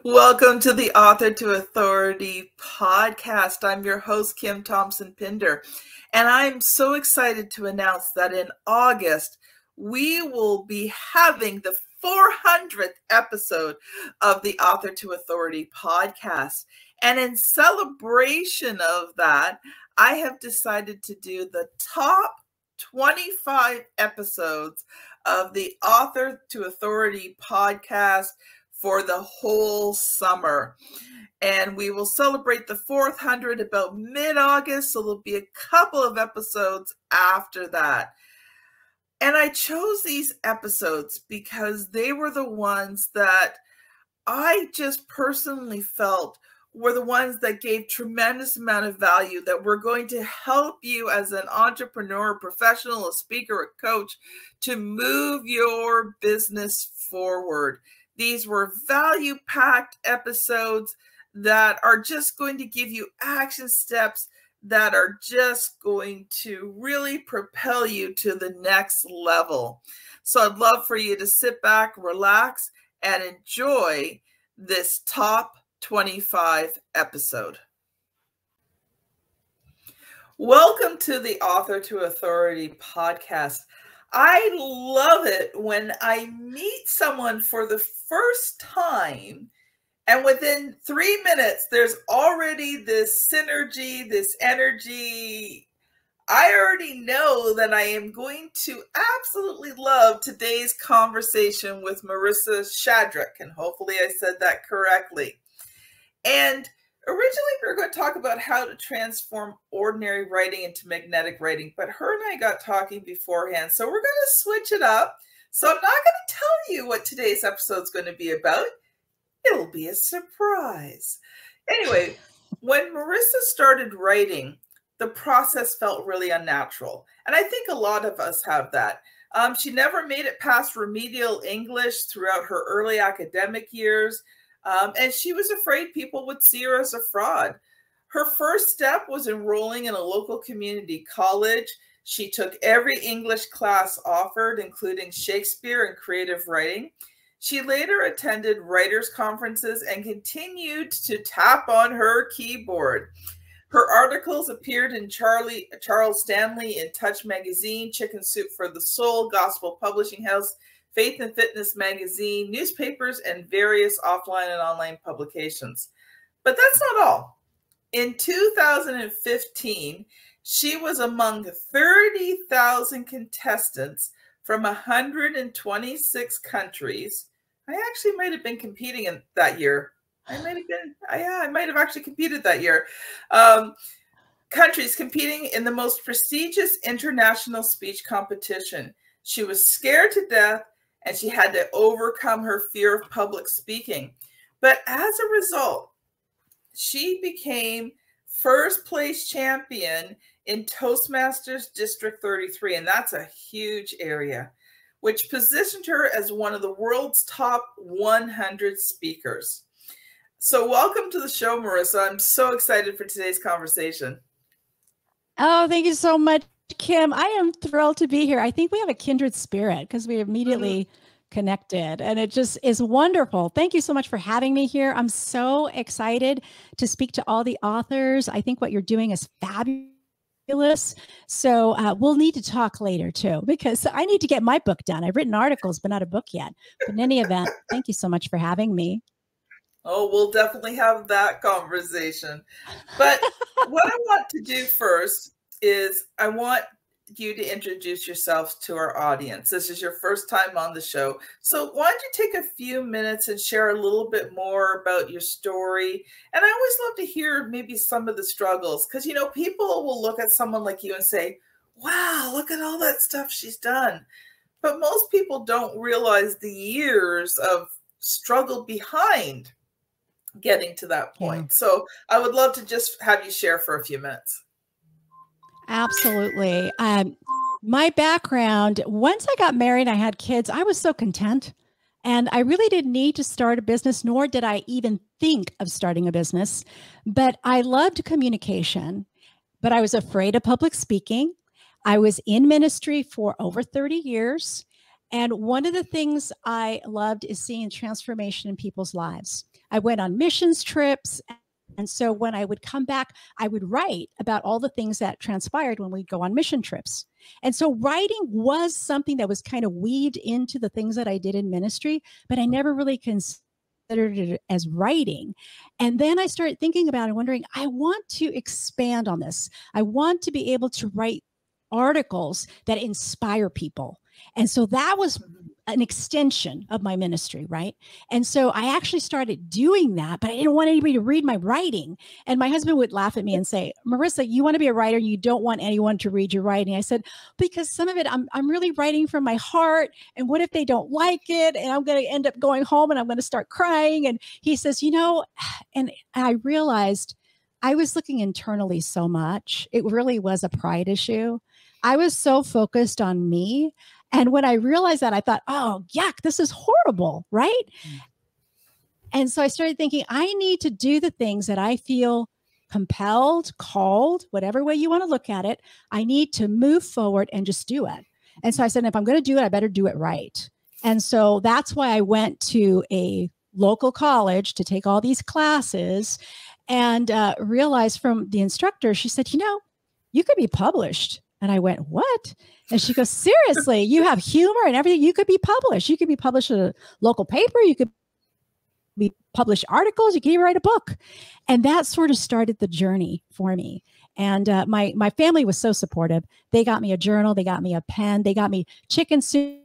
Welcome to the Author to Authority podcast. I'm your host, Kim Thompson Pinder, and I'm so excited to announce that in August, we will be having the 400th episode of the Author to Authority podcast. And in celebration of that, I have decided to do the top 25 episodes of the Author to Authority podcast for the whole summer. And we will celebrate the 400 about mid-August, so there'll be a couple of episodes after that. And I chose these episodes because they were the ones that I just personally felt were the ones that gave tremendous amount of value, that were going to help you as an entrepreneur, professional, a speaker, a coach, to move your business forward. These were value-packed episodes that are just going to give you action steps that are just going to really propel you to the next level. So I'd love for you to sit back, relax, and enjoy this top 25 episode. Welcome to the Author to Authority podcast. I love it when I meet someone for the first time, and within 3 minutes, there's already this synergy, this energy. I already know that I am going to absolutely love today's conversation with Marisa Shadrick, and hopefully I said that correctly. And originally, we were going to talk about how to transform ordinary writing into magnetic writing, but her and I got talking beforehand, so we're going to switch it up. So I'm not going to tell you what today's episode is going to be about. It'll be a surprise. Anyway, when Marisa started writing, the process felt really unnatural, and I think a lot of us have that. She never made it past remedial English throughout her early academic years. And she was afraid people would see her as a fraud. Her first step was enrolling in a local community college. She took every English class offered, including Shakespeare and creative writing. She later attended writers' conferences and continued to tap on her keyboard. Her articles appeared in Charles Stanley in Touch Magazine, Chicken Soup for the Soul, Gospel Publishing House, Faith and Fitness Magazine, newspapers, and various offline and online publications. But that's not all. In 2015, she was among 30,000 contestants from 126 countries. I actually might have been competing in that year. I might have actually competed that year. Countries competing in the most prestigious international speech competition. She was scared to death, and she had to overcome her fear of public speaking. But as a result, she became first place champion in Toastmasters District 33, and that's a huge area, which positioned her as one of the world's top 100 speakers. So welcome to the show, Marisa. I'm so excited for today's conversation. Oh, thank you so much, Kim. I am thrilled to be here. I think we have a kindred spirit because we immediately connected, and it just is wonderful. Thank you so much for having me here. I'm so excited to speak to all the authors. I think what you're doing is fabulous. So we'll need to talk later too, because I need to get my book done. I've written articles, but not a book yet. But in any event, thank you so much for having me. Oh, we'll definitely have that conversation. But what I want to do first is I want you to introduce yourself to our audience. This is your first time on the show. So why don't you take a few minutes and share a little bit more about your story? And I always love to hear maybe some of the struggles, because, you know, people will look at someone like you and say, wow, look at all that stuff she's done. But most people don't realize the years of struggle behind getting to that point. Yeah. So I would love to just have you share for a few minutes. Absolutely. My background, once I got married, I had kids, I was so content, and I really didn't need to start a business, nor did I even think of starting a business. But I loved communication, but I was afraid of public speaking. I was in ministry for over 30 years. And one of the things I loved is seeing transformation in people's lives. I went on missions trips. And so when I would come back, I would write about all the things that transpired when we go on mission trips. And so writing was something that was kind of weaved into the things that I did in ministry, but I never really considered it as writing. And then I started thinking about it, wondering, I want to expand on this. I want to be able to write articles that inspire people. And so that was an extension of my ministry, right? And so I actually started doing that, but I didn't want anybody to read my writing. And my husband would laugh at me and say, Marisa, you want to be a writer, you don't want anyone to read your writing. I said, because some of it, I'm really writing from my heart. And what if they don't like it? And I'm going to end up going home and I'm going to start crying. And he says, and I realized I was looking internally so much. It really was a pride issue. I was so focused on me. And when I realized that, I thought, oh, yuck, this is horrible, right? And so I started thinking, I need to do the things that I feel compelled, called, whatever way you want to look at it. I need to move forward and just do it. And so I said, if I'm going to do it, I better do it right. And so that's why I went to a local college to take all these classes and realized from the instructor, she said, you could be published. And I went, what? And she goes, seriously, you have humor and everything. You could be published. You could be published in a local paper. You could be published articles. You could even write a book. And that sort of started the journey for me. And my family was so supportive. They got me a journal. They got me a pen. They got me chicken soup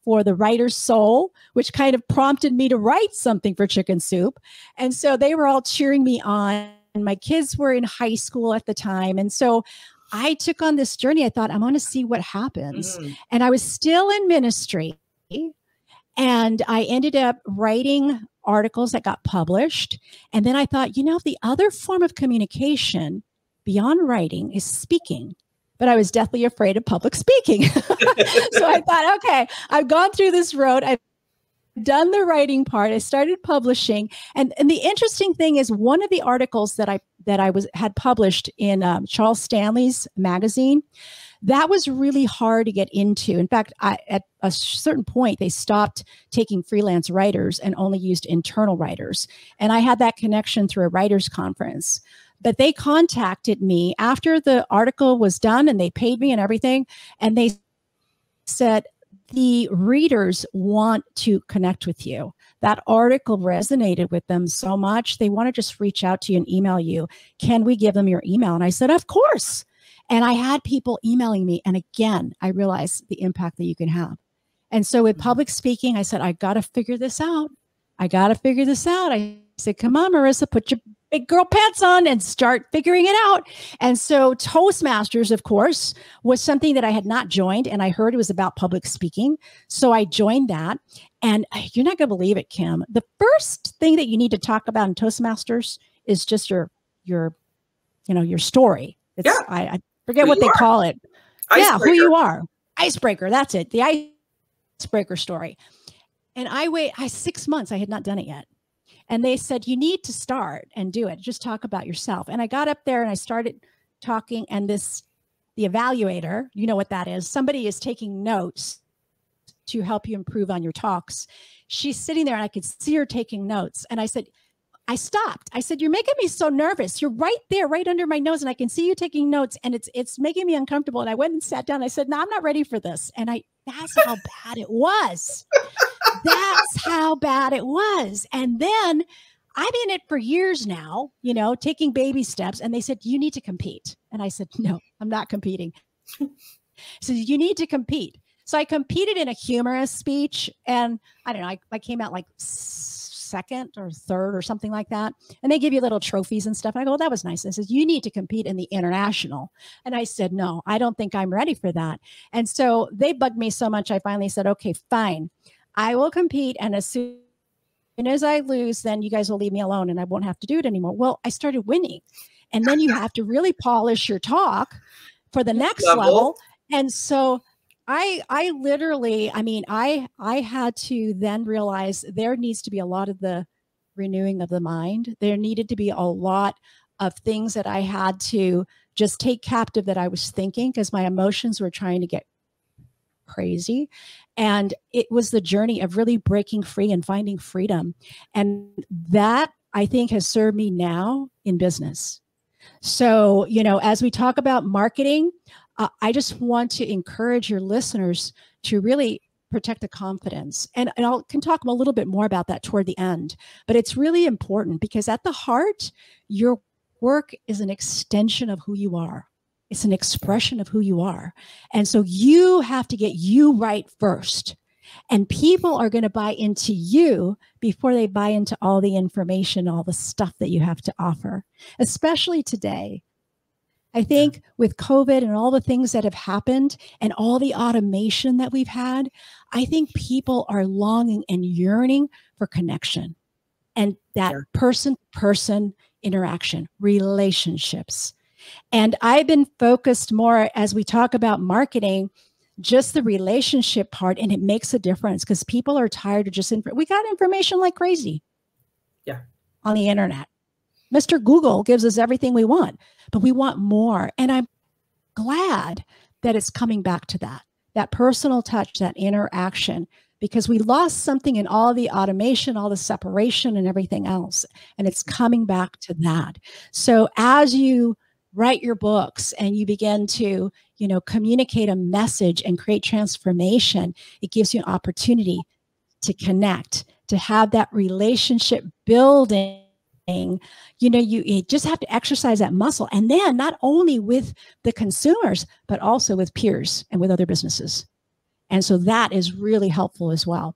for the writer's soul, which kind of prompted me to write something for Chicken Soup. And so they were all cheering me on. And my kids were in high school at the time. And so I took on this journey. I thought, I want to see what happens. And I was still in ministry. And I ended up writing articles that got published. And then I thought, the other form of communication beyond writing is speaking. But I was deathly afraid of public speaking. So I thought, okay, I've gone through this road. I've done the writing part. I started publishing. And the interesting thing is one of the articles that I had published in Charles Stanley's magazine, that was really hard to get into. In fact, at a certain point, they stopped taking freelance writers and only used internal writers. And I had that connection through a writers conference. But they contacted me after the article was done and they paid me and everything. And they said, the readers want to connect with you. That article resonated with them so much. They want to just reach out to you and email you. Can we give them your email? And I said, of course. And I had people emailing me. And again, I realized the impact that you can have. And so with public speaking, I said, I got to figure this out. I said, come on, Marisa, put your big girl pants on and start figuring it out. And so Toastmasters, of course, was something that I had not joined. And I heard it was about public speaking. So I joined that. And you're not going to believe it, Kim. The first thing that you need to talk about in Toastmasters is just your story. I forget what they call it. Icebreaker. Yeah, who you are. Icebreaker. That's it. The icebreaker story. And I 6 months, I had not done it yet. And they said, you need to start and do it. Just talk about yourself. And I got up there and I started talking. And the evaluator, you know what that is. Somebody is taking notes to help you improve on your talks. She's sitting there and I could see her taking notes. And I stopped. I said, you're making me so nervous. You're right there, right under my nose. And I can see you taking notes and it's making me uncomfortable. And I went and sat down. I said, no, I'm not ready for this. And that's how bad it was. That's how bad it was. And then I'm in it for years now, taking baby steps. And they said, you need to compete. And I said, no, I'm not competing. So you need to compete. So I competed in a humorous speech. And I don't know, I came out like second or third or something like that. And they give you little trophies and stuff. And I go, well, that was nice. And I said, you need to compete in the international. And I said, no, I don't think I'm ready for that. And so they bugged me so much. I finally said, okay, fine. I will compete. And as soon as I lose, then you guys will leave me alone and I won't have to do it anymore. Well, I started winning. And then you have to really polish your talk for the next level. And so I literally, I had to then realize there needs to be a lot of the renewing of the mind. There needed to be a lot of things that I had to just take captive that I was thinking because my emotions were trying to get crazy. And it was the journey of really breaking free and finding freedom. And that, I think, has served me now in business. So, as we talk about marketing, I just want to encourage your listeners to really protect the confidence. And can talk a little bit more about that toward the end. But it's really important because at the heart, your work is an extension of who you are. It's an expression of who you are. And so you have to get you right first. And people are going to buy into you before they buy into all the information, all the stuff that you have to offer, especially today. I think with COVID and all the things that have happened and all the automation that we've had, I think people are longing and yearning for connection and that person-to-person interaction, relationships. And I've been focused more as we talk about marketing, just the relationship part, and it makes a difference because people are tired of just, we got information like crazy on the internet. Mr. Google gives us everything we want, but we want more. And I'm glad that it's coming back to that personal touch, that interaction, because we lost something in all the automation, all the separation and everything else. And it's coming back to that. So as you write your books and you begin to, communicate a message and create transformation, it gives you an opportunity to connect, to have that relationship building. You just have to exercise that muscle. And then not only with the consumers, but also with peers and with other businesses. And so that is really helpful as well.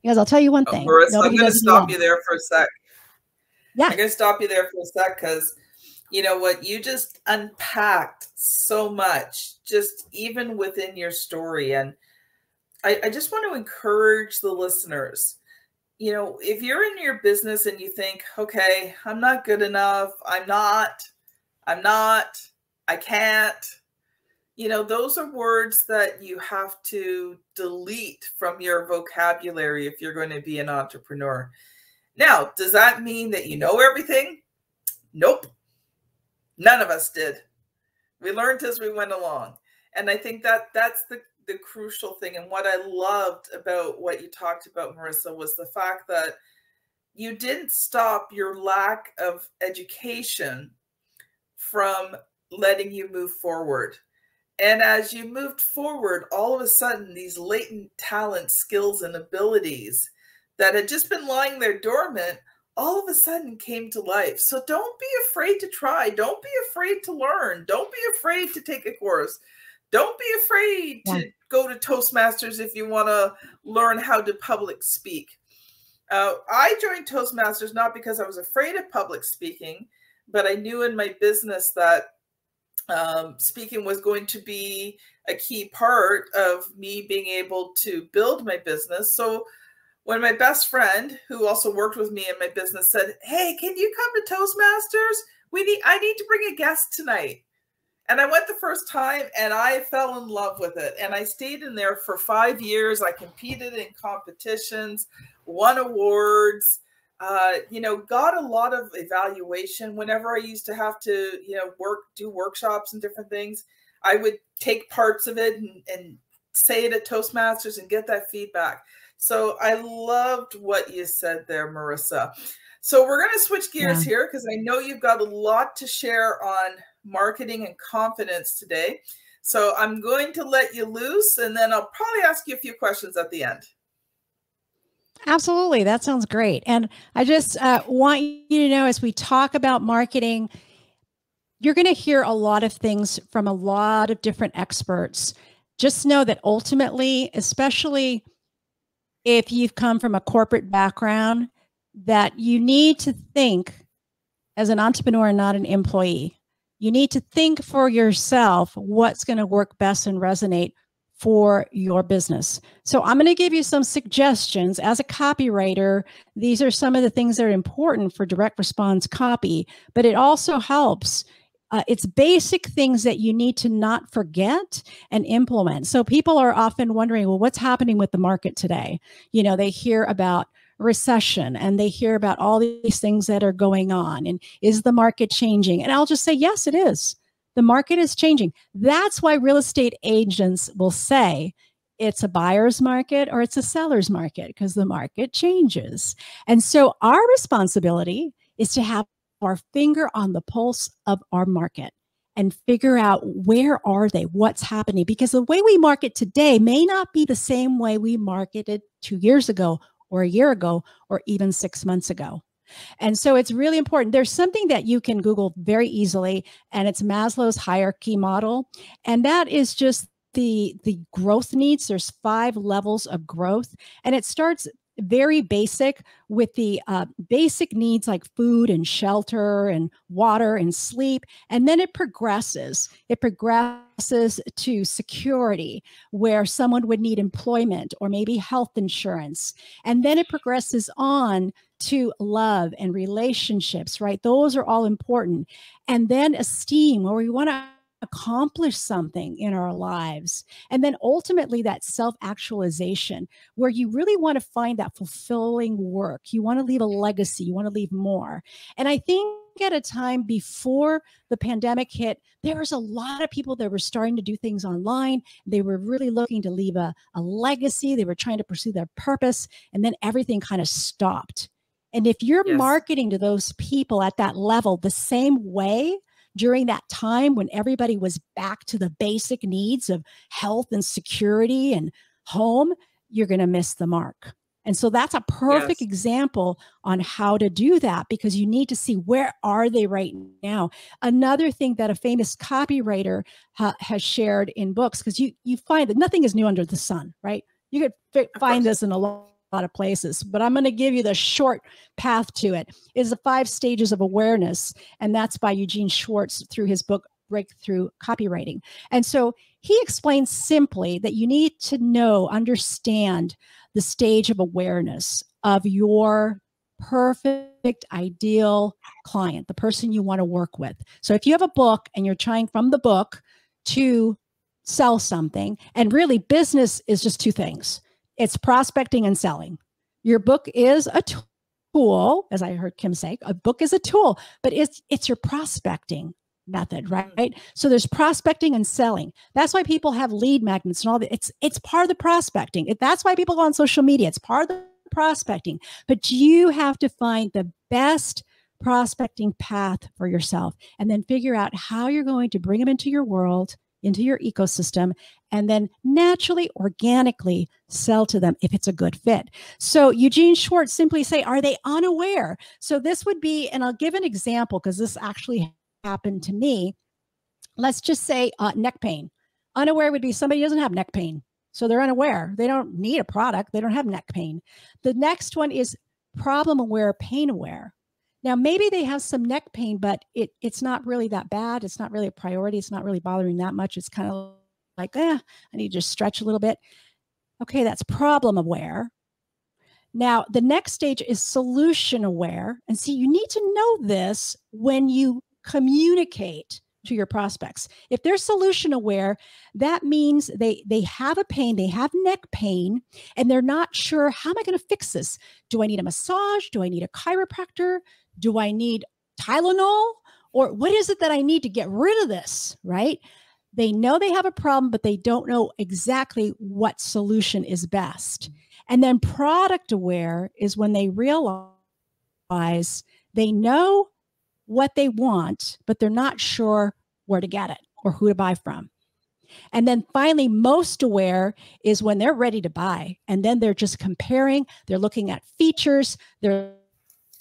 Because I'll tell you one thing. Marisa, I'm going to stop you there for a sec. Yeah. I'm going to stop you there for a sec because you know what, you just unpacked so much, just even within your story. And I just want to encourage the listeners. If you're in your business and you think, okay, I'm not good enough, I'm not, I can't, those are words that you have to delete from your vocabulary if you're going to be an entrepreneur. Now, does that mean that you know everything? Nope. None of us did. We learned as we went along. And I think that that's the crucial thing. And what I loved about what you talked about, Marisa, was the fact that you didn't stop your lack of education from letting you move forward. And as you moved forward, all of a sudden, these latent talent, skills, and abilities that had just been lying there dormant, all of a sudden came to life. So don't be afraid to try. Don't be afraid to learn. Don't be afraid to take a course. Don't be afraid to go to Toastmasters if you want to learn how to public speak. I joined Toastmasters not because I was afraid of public speaking, but I knew in my business that speaking was going to be a key part of me being able to build my business. So when my best friend, who also worked with me in my business, said, "Hey, can you come to Toastmasters? I need to bring a guest tonight." And I went the first time and I fell in love with it. And I stayed in there for 5 years. I competed in competitions, won awards, got a lot of evaluation. Whenever I used to have to, do workshops and different things, I would take parts of it and say it at Toastmasters and get that feedback. So I loved what you said there, Marisa. So we're going to switch gears here because I know you've got a lot to share on marketing and confidence today. So I'm going to let you loose and then I'll probably ask you a few questions at the end. Absolutely. That sounds great. And I just want you to know, as we talk about marketing, you're going to hear a lot of things from a lot of different experts. Just know that ultimately, especially if you've come from a corporate background, that you need to think as an entrepreneur, not an employee. You need to think for yourself what's going to work best and resonate for your business. So I'm going to give you some suggestions. As a copywriter, these are some of the things that are important for direct response copy, but it also helps. It's basic things that you need to not forget and implement. So people are often wondering, well, what's happening with the market today? They hear about recession and they hear about all these things that are going on. And is the market changing? And I'll just say, yes, it is. The market is changing. That's why real estate agents will say, it's a buyer's market or it's a seller's market, because the market changes. And so our responsibility is to have our finger on the pulse of our market and figure out where are they, what's happening, because the way we market today may not be the same way we marketed 2 years ago or a year ago or even 6 months ago. And so it's really important. There's something that you can Google very easily, and it's Maslow's hierarchy model. And that is just the growth needs. There's 5 levels of growth, and it starts very basic with the basic needs like food and shelter and water and sleep. And then it progresses. It progresses to security, where someone would need employment or maybe health insurance. And then it progresses on to love and relationships, right? Those are all important. And then esteem, where we want to accomplish something in our lives. And then ultimately that self-actualization, where you really want to find that fulfilling work. You want to leave a legacy. You want to leave more. And I think at a time before the pandemic hit, there was a lot of people that were starting to do things online. They were really looking to leave a legacy. They were trying to pursue their purpose. And then everything kind of stopped. And if you're marketing to those people at that level the same way during that time when everybody was back to the basic needs of health and security and home, you're going to miss the mark. And so that's a perfect example on how to do that, because you need to see where are they right now. Another thing that a famous copywriter has shared in books, because you find that nothing is new under the sun, right? You could find this in a lot of places, but I'm going to give you the short path to it. Is the 5 stages of awareness, and that's by Eugene Schwartz through his book Breakthrough Copywriting. And so he explains simply that you need to understand the stage of awareness of your perfect ideal client, the person you want to work with. So if you have a book and you're trying from the book to sell something, and really business is just 2 things. It's prospecting and selling. Your book is a tool, as I heard Kim say, a book is a tool, but it's your prospecting method, right? So there's prospecting and selling. That's why people have lead magnets and all that. It's part of the prospecting. That's why people go on social media. It's part of the prospecting. But you have to find the best prospecting path for yourself, and then figure out how you're going to bring them into your world, into your ecosystem, and then naturally, organically sell to them if it's a good fit. So Eugene Schwartz simply say, are they unaware? So this would be, and I'll give an example because this actually happened to me. Let's just say neck pain. Unaware would be somebody who doesn't have neck pain. So they're unaware. They don't need a product. They don't have neck pain. The next one is problem aware, pain aware. Now, maybe they have some neck pain, but it's not really that bad. It's not really a priority. It's not really bothering that much. It's kind of like, I need to just stretch a little bit. Okay, that's problem aware. Now, the next stage is solution aware. And see, you need to know this when you communicate to your prospects. If they're solution aware, that means they have a pain, they have neck pain, and they're not sure, how am I going to fix this? Do I need a massage? Do I need a chiropractor? Do I need Tylenol? Or what is it that I need to get rid of this, right? They know they have a problem, but they don't know exactly what solution is best. And then product aware is when they realize they know what they want, but they're not sure where to get it or who to buy from. And then finally, most aware is when they're ready to buy. And then they're just comparing, they're looking at features, they're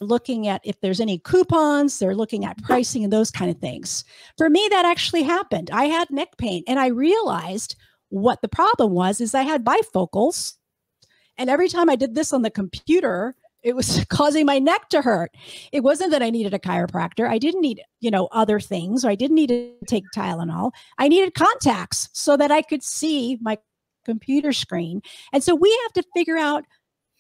looking at if there's any coupons, they're looking at pricing and those kind of things. For me, that actually happened. I had neck pain, and I realized what the problem was is I had bifocals. And every time I did this on the computer, it was causing my neck to hurt. It wasn't that I needed a chiropractor. I didn't need, other things, or I didn't need to take Tylenol. I needed contacts so that I could see my computer screen. And so we have to figure out,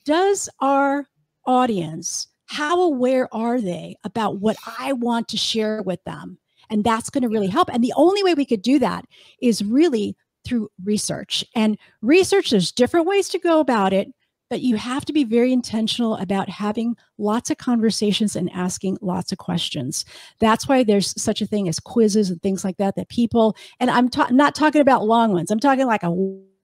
does our audience, how aware are they about what I want to share with them? And that's going to really help. And the only way we could do that is really through research. And research, there's different ways to go about it, but you have to be very intentional about having lots of conversations and asking lots of questions. That's why there's such a thing as quizzes and things like that, that people, and I'm not talking about long ones. I'm talking like a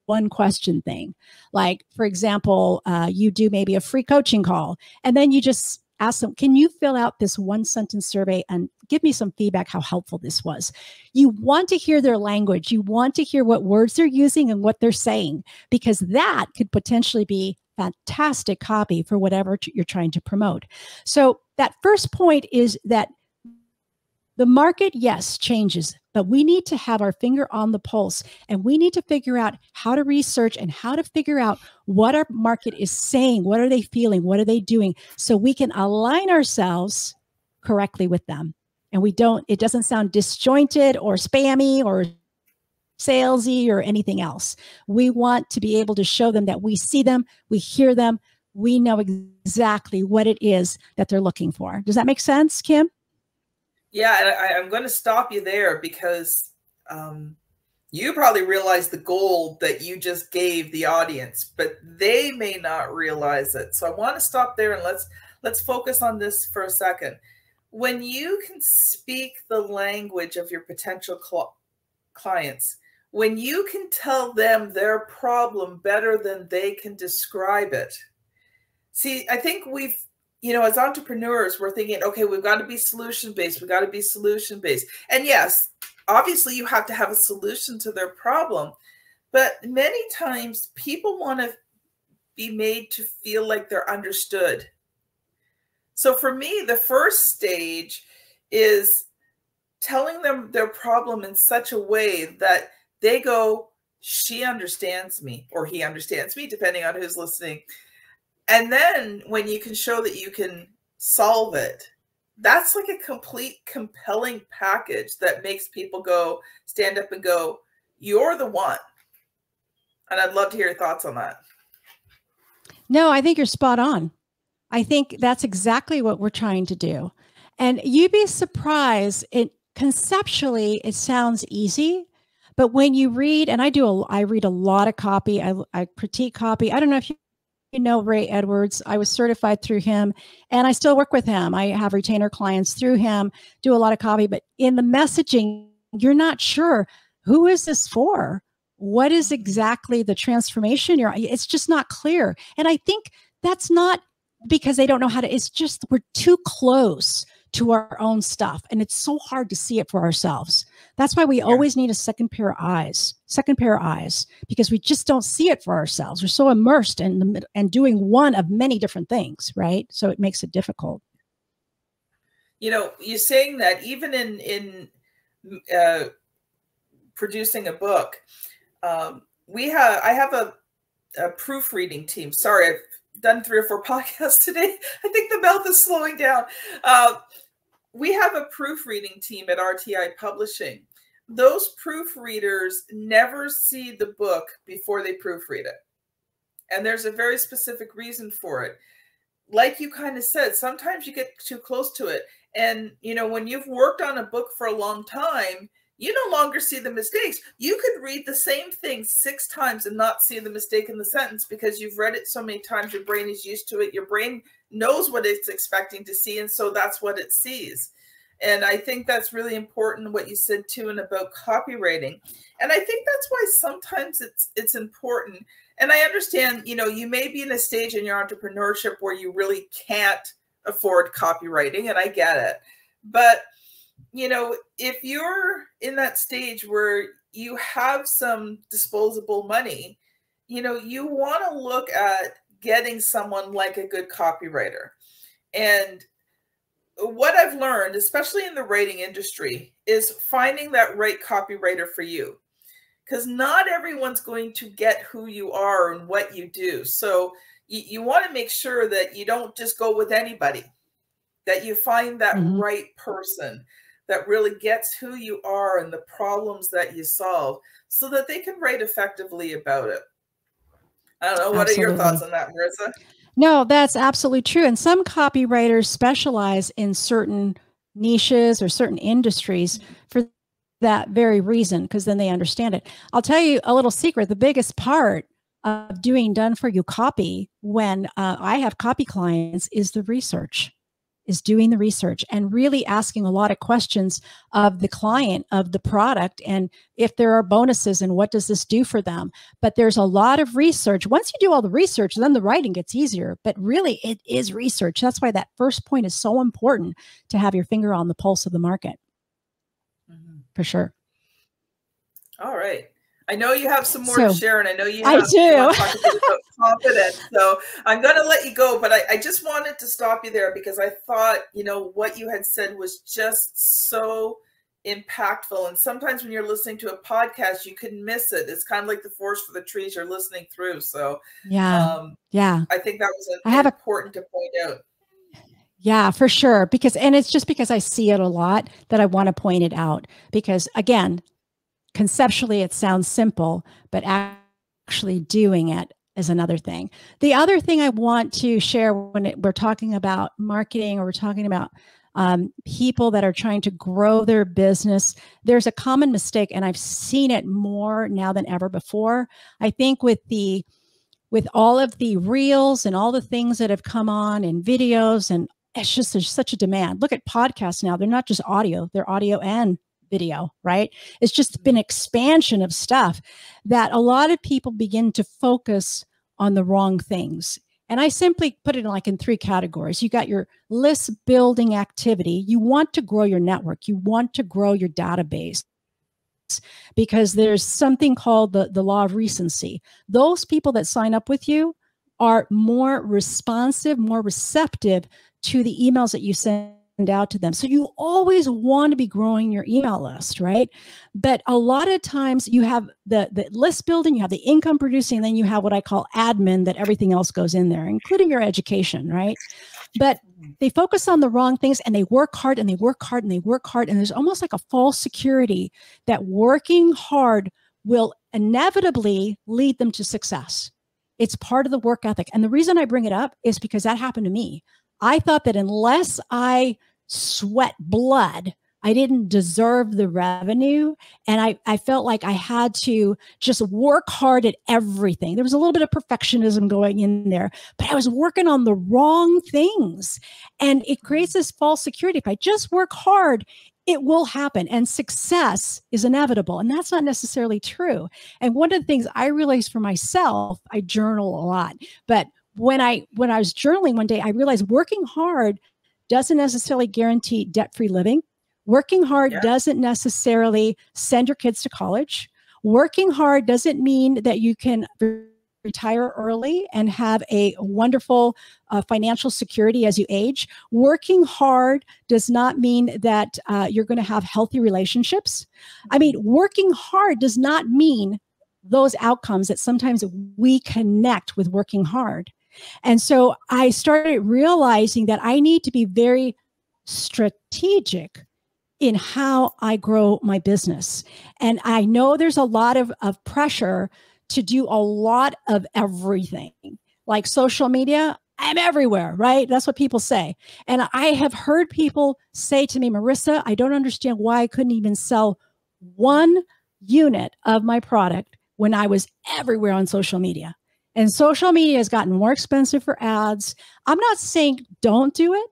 one question thing. Like, for example, you do maybe a free coaching call, and then you just ask them, can you fill out this one sentence survey and give me some feedback how helpful this was? You want to hear their language. You want to hear what words they're using and what they're saying, because that could potentially be fantastic copy for whatever you're trying to promote. So that first point is that the market, yes, changes, but we need to have our finger on the pulse, and we need to figure out how to research and how to figure out what our market is saying. What are they feeling? What are they doing? So we can align ourselves correctly with them. And it doesn't sound disjointed or spammy or salesy or anything else. We want to be able to show them that we see them, we hear them, we know exactly what it is that they're looking for. Does that make sense, Kim? Yeah, and I'm going to stop you there because you probably realize the goal that you just gave the audience, but they may not realize it. So I want to stop there and let's focus on this for a second. When you can speak the language of your potential clients, when you can tell them their problem better than they can describe it. See, I think as entrepreneurs, we're thinking, okay, we've got to be solution-based. We've got to be solution-based. And yes, obviously you have to have a solution to their problem. But many times people want to be made to feel like they're understood. So for me, the first stage is telling them their problem in such a way that they go, she understands me, or he understands me, depending on who's listening. And then when you can show that you can solve it, that's like a complete compelling package that makes people stand up and go, you're the one. And I'd love to hear your thoughts on that. No, I think you're spot on. I think that's exactly what we're trying to do. And you'd be surprised, conceptually, it sounds easy, but when you read, and I read a lot of copy, I critique copy. I don't know if you know Ray Edwards. I was certified through him, and I still work with him. I have retainer clients through him, do a lot of copy, but in the messaging, you're not sure, who is this for? What is exactly the transformation? It's just not clear. And I think that's not because they don't know how to, it's just we're too close to our own stuff, and it's so hard to see it for ourselves. That's why we always need a second pair of eyes, because we just don't see it for ourselves. We're so immersed in and doing one of many different things, right? So it makes it difficult. You're saying that even in producing a book, I have a proofreading team. Sorry, I've done 3 or 4 podcasts today. I think the mouth is slowing down. We have a proofreading team at RTI Publishing. Those proofreaders never see the book before they proofread it. And there's a very specific reason for it. Like you kind of said, sometimes you get too close to it. And, when you've worked on a book for a long time, you no longer see the mistakes. You could read the same thing 6 times and not see the mistake in the sentence because you've read it so many times. Your brain is used to it. Your brain knows what it's expecting to see, and so that's what it sees. And I think that's really important, what you said too, and about copywriting. And I think that's why sometimes it's important. And I understand, you may be in a stage in your entrepreneurship where you really can't afford copywriting, and I get it. But if you're in that stage where you have some disposable money, you want to look at getting someone like a good copywriter. And what I've learned, especially in the writing industry, is finding that right copywriter for you. Because not everyone's going to get who you are and what you do. So you want to make sure that you don't just go with anybody, that you find that right person that really gets who you are and the problems that you solve so that they can write effectively about it. I don't know. What are your thoughts on that, Marisa? No, that's absolutely true. And some copywriters specialize in certain niches or certain industries for that very reason, because then they understand it. I'll tell you a little secret. The biggest part of doing done for you copy when I have copy clients is the research. is doing the research and really asking a lot of questions of the client, of the product, and if there are bonuses and what does this do for them. But there's a lot of research. Once you do all the research, then the writing gets easier. But really, it is research. That's why that first point is so important, to have your finger on the pulse of the market. For sure. All right. I know you have some more to share, and I know you have I do. You want to talk a bit about confidence. So I'm going to let you go, but I just wanted to stop you there because I thought, you know, what you had said was just so impactful. And sometimes when you're listening to a podcast, you can miss it. It's kind of like the forest for the trees you're listening through. So yeah, I think that was important to point out. Yeah, for sure. And it's just because I see it a lot that I want to point it out, because again, conceptually it sounds simple, but actually doing it is another thing. The other thing I want to share when we're talking about marketing, or we're talking about people that are trying to grow their business, there's a common mistake, and I've seen it more now than ever before. I think with all of the reels and all the things that have come on, and videos, and it's just, there's such a demand. Look at podcasts now. They're not just audio, they're audio and video, right? It's just been expansion of stuff that a lot of people begin to focus on the wrong things. And I simply put it like in 3 categories. You got your list building activity. You want to grow your network. You want to grow your database, because there's something called the law of recency. Those people that sign up with you are more responsive, more receptive to the emails that you send out to them. So you always want to be growing your email list, right? But a lot of times you have the list building, you have the income producing, and then you have what I call admin, that everything else goes in there, including your education, right? But they focus on the wrong things, and they work hard and they work hard and they work hard. And there's almost like a false security that working hard will inevitably lead them to success. It's part of the work ethic. And the reason I bring it up is because that happened to me. I thought that unless I sweat blood, I didn't deserve the revenue. And I felt like I had to just work hard at everything. There was a little bit of perfectionism going in there, but I was working on the wrong things. And it creates this false security. If I just work hard, it will happen, and success is inevitable. And that's not necessarily true. And one of the things I realized for myself, I journal a lot, but when I was journaling one day, I realized working hard doesn't necessarily guarantee debt-free living. Working hard doesn't necessarily send your kids to college. Working hard doesn't mean that you can retire early and have a wonderful financial security as you age. Working hard does not mean that you're going to have healthy relationships. I mean, working hard does not mean those outcomes that sometimes we connect with working hard. And so I started realizing that I need to be very strategic in how I grow my business. And I know there's a lot of pressure to do a lot of everything. Like social media, I'm everywhere, right? That's what people say. And I have heard people say to me, Marisa, I don't understand why I couldn't even sell one unit of my product when I was everywhere on social media. And social media has gotten more expensive for ads. I'm not saying don't do it.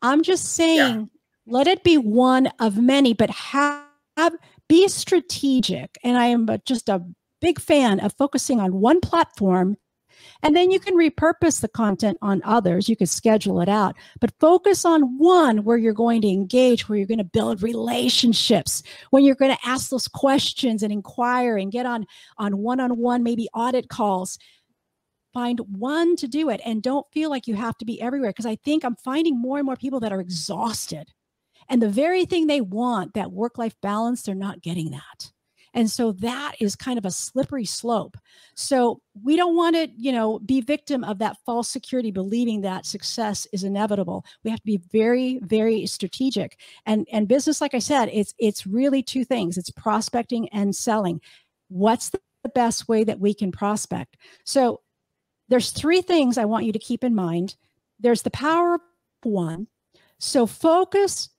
I'm just saying let it be one of many, but be strategic. And I am just a big fan of focusing on one platform, and then you can repurpose the content on others. You could schedule it out, but focus on one where you're going to engage, where you're going to build relationships, when you're going to ask those questions and inquire and get on one-on-one, maybe audit calls. Find one to do it, and don't feel like you have to be everywhere. Because I think I'm finding more and more people that are exhausted, and the very thing they want, that work-life balance, they're not getting that. And so that is kind of a slippery slope. So we don't want to, be victim of that false security, believing that success is inevitable. We have to be very, very strategic. And business, like I said, it's really 2 things. It's prospecting and selling. What's the best way that we can prospect? So there's 3 things I want you to keep in mind. There's the power of 1. So focus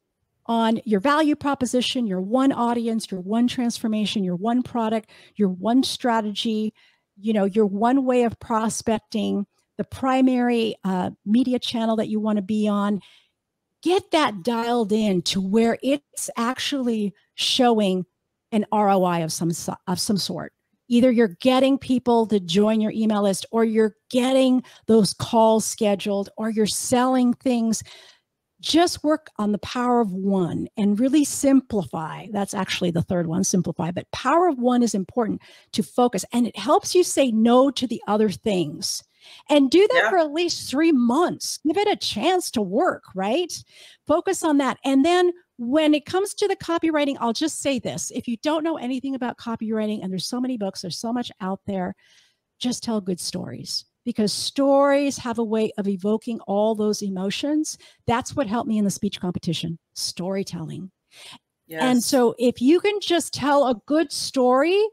on your value proposition, your one audience, your one transformation, your one product, your one strategy, your one way of prospecting, the primary media channel that you want to be on. get that dialed in to where it's actually showing an ROI of some sort. Either you're getting people to join your email list, or you're getting those calls scheduled, or you're selling things. Just work on the power of one and really simplify. That's actually the third one, simplify. But power of one is important to focus, and it helps you say no to the other things. And do that for at least 3 months. Give it a chance to work, right? Focus on that. And then when it comes to the copywriting, I'll just say this. If you don't know anything about copywriting, and there's so many books, there's so much out there, just tell good stories, because stories have a way of evoking all those emotions. That's what helped me in the speech competition, storytelling. Yes. And so if you can just tell a good story,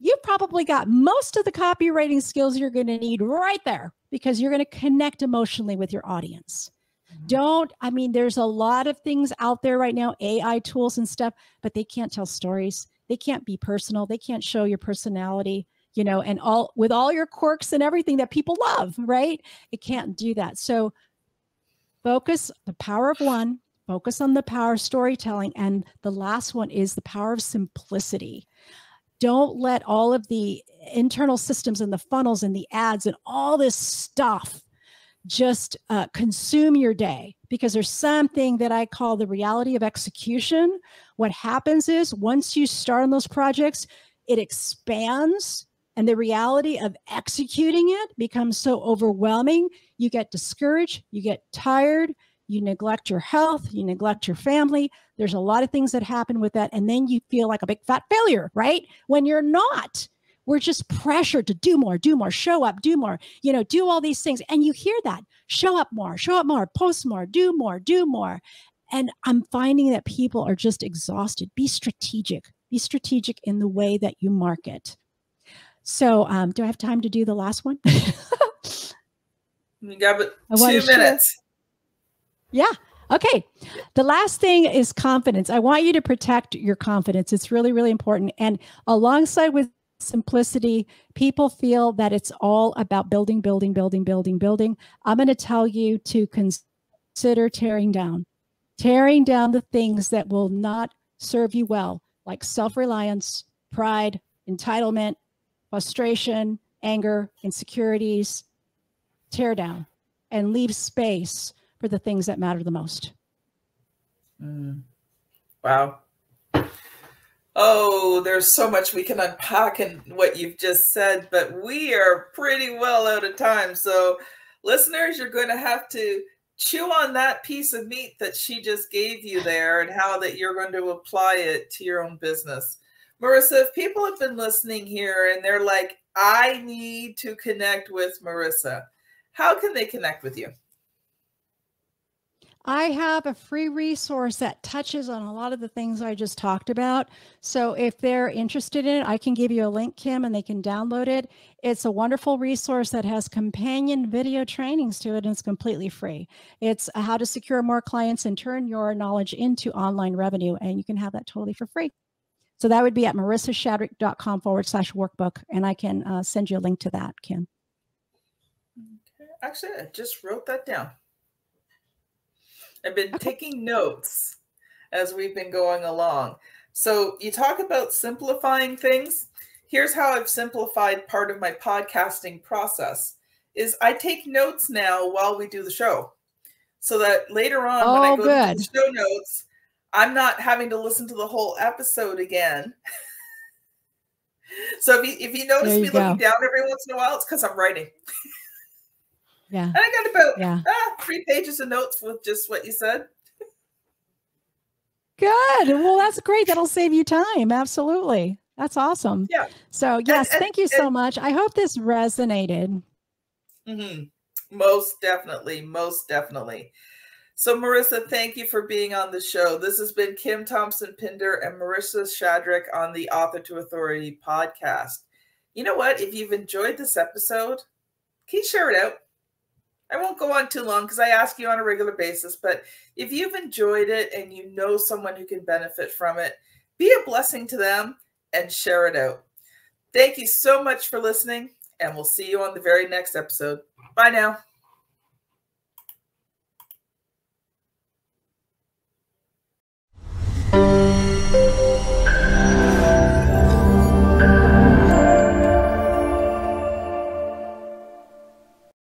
you've probably got most of the copywriting skills you're going to need right there, because you're going to connect emotionally with your audience. I mean, there's a lot of things out there right now, AI tools and stuff, but they can't tell stories. They can't be personal. They can't show your personality, you know, and with all your quirks and everything that people love, right? It can't do that. So focus the power of one, focus on the power of storytelling. And the last one is the power of simplicity. Don't let all of the internal systems and the funnels and the ads and all this stuff just consume your day, because there's something that I call the reality of execution. What happens is once you start on those projects, it expands, and the reality of executing it becomes so overwhelming. You get discouraged, you get tired, you neglect your health, you neglect your family. There's a lot of things that happen with that. And then you feel like a big fat failure, right? When you're not. We're just pressured to do more, show up, do more, you know, do all these things. And you hear that, show up more, post more, do more. And I'm finding that people are just exhausted. Be strategic in the way that you market. So do I have time to do the last one? You got 2 minutes. Yeah. Okay. The last thing is confidence. I want you to protect your confidence. It's really, really important. And alongside with simplicity, people feel that it's all about building. I'm going to tell you to consider tearing down the things that will not serve you well, like self-reliance, pride, entitlement, frustration, anger, insecurities. Tear down and leave space for the things that matter the most. Wow. Oh, there's so much we can unpack in what you've just said, but we are pretty well out of time. So listeners, you're going to have to chew on that piece of meat that she just gave you there, and how that you're going to apply it to your own business. Marisa, if people have been listening here and they're like, I need to connect with Marisa, how can they connect with you? I have a free resource that touches on a lot of the things I just talked about. So if they're interested in it, I can give you a link, Kim, and they can download it. It's a wonderful resource that has companion video trainings to it, and it's completely free. It's how to secure more clients and turn your knowledge into online revenue, and you can have that totally for free. So that would be at marisashadrick.com/workbook, and I can send you a link to that, Kim. Okay. Actually, I just wrote that down. I've been taking notes as we've been going along. So you talk about simplifying things. Here's how I've simplified part of my podcasting process is I take notes now while we do the show, so that later on when I go to the show notes, I'm not having to listen to the whole episode again. So if you notice me looking down every once in a while, it's because I'm writing. Yeah. And I got about 3 pages of notes with just what you said. Good. Well, that's great. That'll save you time. Absolutely. That's awesome. Yeah. So yes, thank you so much. I hope this resonated. Most definitely. Most definitely. So Marisa, thank you for being on the show. This has been Kim Thompson-Pinder and Marisa Shadrick on the Author to Authority podcast. You know what? If you've enjoyed this episode, can you share it out? I won't go on too long because I ask you on a regular basis, but if you've enjoyed it and you know someone who can benefit from it, be a blessing to them and share it out. Thank you so much for listening, and we'll see you on the very next episode. Bye now.